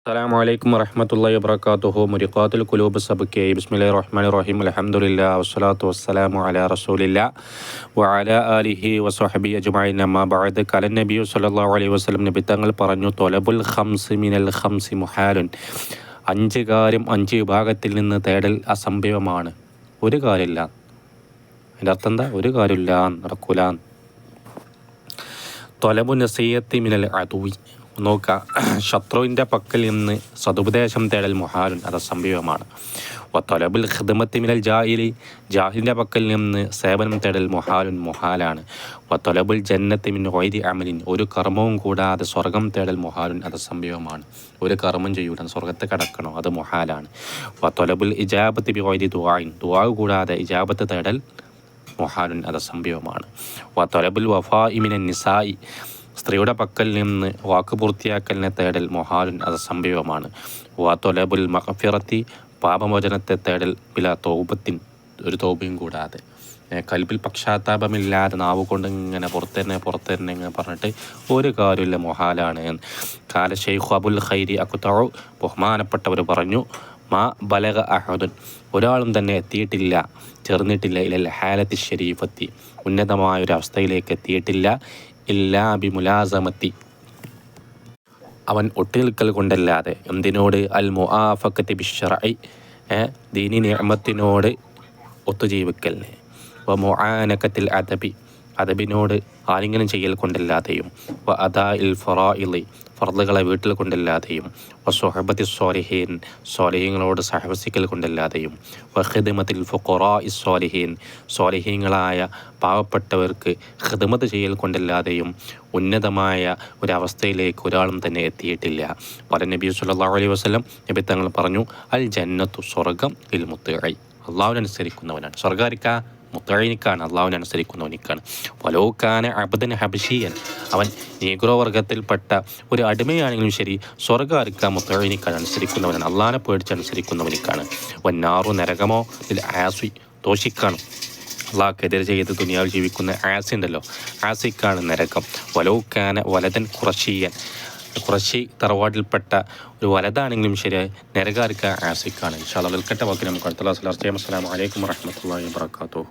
അസ്സലാമു വറഹ്മത്തുള്ളാഹി വബറകാതുഹു. മുരിഖാത്തുൽ ഖുലൂബ് സബ്കി. ബിസ്മില്ലാഹിർ റഹ്മാനിർ റഹീം. അൽഹംദുലില്ലാഹി വസ്സലാത്തു വസ്സലാമു അലാ റസൂലില്ലാഹി വഅലാ ആലിഹി വസ്വഹ്ബിഹി അജ്മഈൻ. അമ്മാ ബഅദ്. ഖല നബി സല്ലല്ലാഹു അലൈഹി വസല്ലം നബി തങ്ങൾ പറഞ്ഞു, തൊലബുൽ ഖംസി മിനൽ ഖംസി മുഹാലുൻ. 5 കാര്യം 5 വിഭാഗത്തിൽ നിന്ന് തേടൽ അസംഭവമാണ്. ഒരു കാര്യമില്ല. അതിൻ്റെ അർത്ഥം എന്താ? ഒരു കാര്യമില്ല, നടക്കൂല. തൊലബു നസീയത്തി മിനൽ അദുവി. നോക്കുക, ശത്രുവിൻ്റെ പക്കൽ നിന്ന് സതുപദേശം തേടൽ മുഹാലുൻ, അത് അസംഭവമാണ്. തൊലബുൽ ഖിദ്മത്തി മിനൽ ജാഹിലി. ജാഹിലിൻ്റെ പക്കൽ നിന്ന് സേവനം തേടൽ മുഹാലുൻ, മുഹാലാണ്. തൊലബുൽ ജന്നത്തി മിൻ ഗൈരി അമലിൻ. ഒരു കർമ്മവും കൂടാതെ സ്വർഗം തേടൽ മുഹാലുൻ, അത് അസംഭവമാണ്. ഒരു കർമ്മം ചെയ്യൂല, സ്വർഗത്തെ കടക്കണോ, അത് മുഹാലാണ്. തൊലബുൽ ഇജാബത്തി ബി ഗൈരി ദുആഇൻ. ദുആ കൂടാതെ ഇജാബത്ത് തേടൽ മുഹാലുൻ, അത് അസംഭവമാണ്. തൊലബുൽ വഫാഇ മിനൻ നിസായി. സ്ത്രീയുടെ പക്കൽ നിന്ന് വാക്ക് പൂർത്തിയാക്കലിനെ തേടൽ മുഹാലുൻ, അത് അസംഭവമാണ്. തൊലബുൽ മഗ്ഫിറത്തി. പാപമോചനത്തെ തേടൽ ബിലാ തൗബത്തിൻ. ഒരു തൗബയും കൂടാതെ, കൽബിൽ പക്ഷാതാപമില്ലാതെ നാവ് കൊണ്ട് ഇങ്ങനെ പുറത്തന്നെ ഇങ്ങനെ പറഞ്ഞിട്ട് ഒരു കാര്യമില്ല, മുഹാലാണ്. കാല ഷെയ്ഖ് അബുൽ ഖൈരി അഖ്തഉ. ബഹുമാനപ്പെട്ടവർ പറഞ്ഞു, മാ ബലഗ അഹദുൻ. ഒരാളും തന്നെ എത്തിയിട്ടില്ല, ചേർന്നിട്ടില്ല, ഇലൽ ഹാലത്തി ഷരീഫത്തി. ഉന്നതമായൊരവസ്ഥയിലേക്ക് എത്തിയിട്ടില്ല. ഇല്ലാ ബി മുലാസമത്തി. അവൻ ഒട്ടിനിൽക്കൽ കൊണ്ടല്ലാതെ. എന്തിനോട്? അൽ മുആഫഖത്തി ബിശ്ശറഇ. ദീനി നിഅമത്തിനോട് ഒത്തുജീവിക്കലിനെ. വ മുആനകത്തിൽ അദബി. അദബിനോട് ആലിംഗനം ചെയ്യൽ കൊണ്ടല്ലാതെയും. വ അദാഇൽ ഫറാഇളി. ഫർളുകളെ വീട്ടിൽ കൊണ്ടല്ലാതെയും. വ സുഹബത്തി സ്വാലിഹീൻ. സ്വാലിഹീങ്ങളോട് സഹവസിക്കൽ കൊണ്ടല്ലാതെയും. വ ഖിദ്മത്തിൽ ഫുഖറാഇ സ്വാലിഹീൻ. സ്വാലിഹീങ്ങളായ പാവപ്പെട്ടവർക്ക് ഖിദ്മത്ത് ചെയ്യൽ കൊണ്ടല്ലാതെയും ഉന്നതമായ ഒരവസ്ഥയിലേക്ക് ഒരാളും തന്നെ എത്തിയിട്ടില്ല. പല നബി സല്ലല്ലാഹു അലൈഹി വസല്ലം നബി തങ്ങൾ പറഞ്ഞു, അൽ ജന്നത്തു, സ്വർഗം, ലിൽ മുത്തഈ. അള്ളാഹുവിനനുസരിക്കുന്നവനാണ്. സ്വർഗാരിക്ക മുത്തഈനിക്കാണ്, അള്ളാഹുവിനനുസരിക്കുന്നവനിക്കാണ്. വലൗകാന അബ്ദൻ ഹബശിയൻ. അവൻ നീഗ്രോ വർഗത്തിൽപ്പെട്ട ഒരു അടിമയാണെങ്കിലും ശരി, സ്വർഗാരിക്ക മുത്തഈനിക്കാണ്, അനുസരിക്കുന്നവനാണ്, അള്ളാഹിനെ പേടിച്ച് അനുസരിക്കുന്നവനിക്കാണ്. വന്നാറു, നരകമോ, ലിൽ ആസി, ദോഷിക്കാണ്. അള്ളാഹ്ക്കെതിരെ ചെയ്ത് ദുനിയാവിൽ ജീവിക്കുന്ന ആസി ഉണ്ടല്ലോ, ആസിക്കാണ് നരകം. വലൗകാന വലതൻ ഖുറശിയൻ. ഖുറശി തറവാട്ടിൽപ്പെട്ട ഒരു വലതാണെങ്കിലും ശരി, നരകാരിക്ക ആസിക്കാണ്. ഇൻഷാ അല്ലാഹ് നിൽക്കട്ടെ. ബാക്കി നമുക്ക് അടുത്ത ക്ലാസ്സിൽ ചർച്ച ചെയ്യാം. അസ്സലാമു അലൈക്കും വറഹ്മത്തുള്ളാഹി വബറകാതുഹു.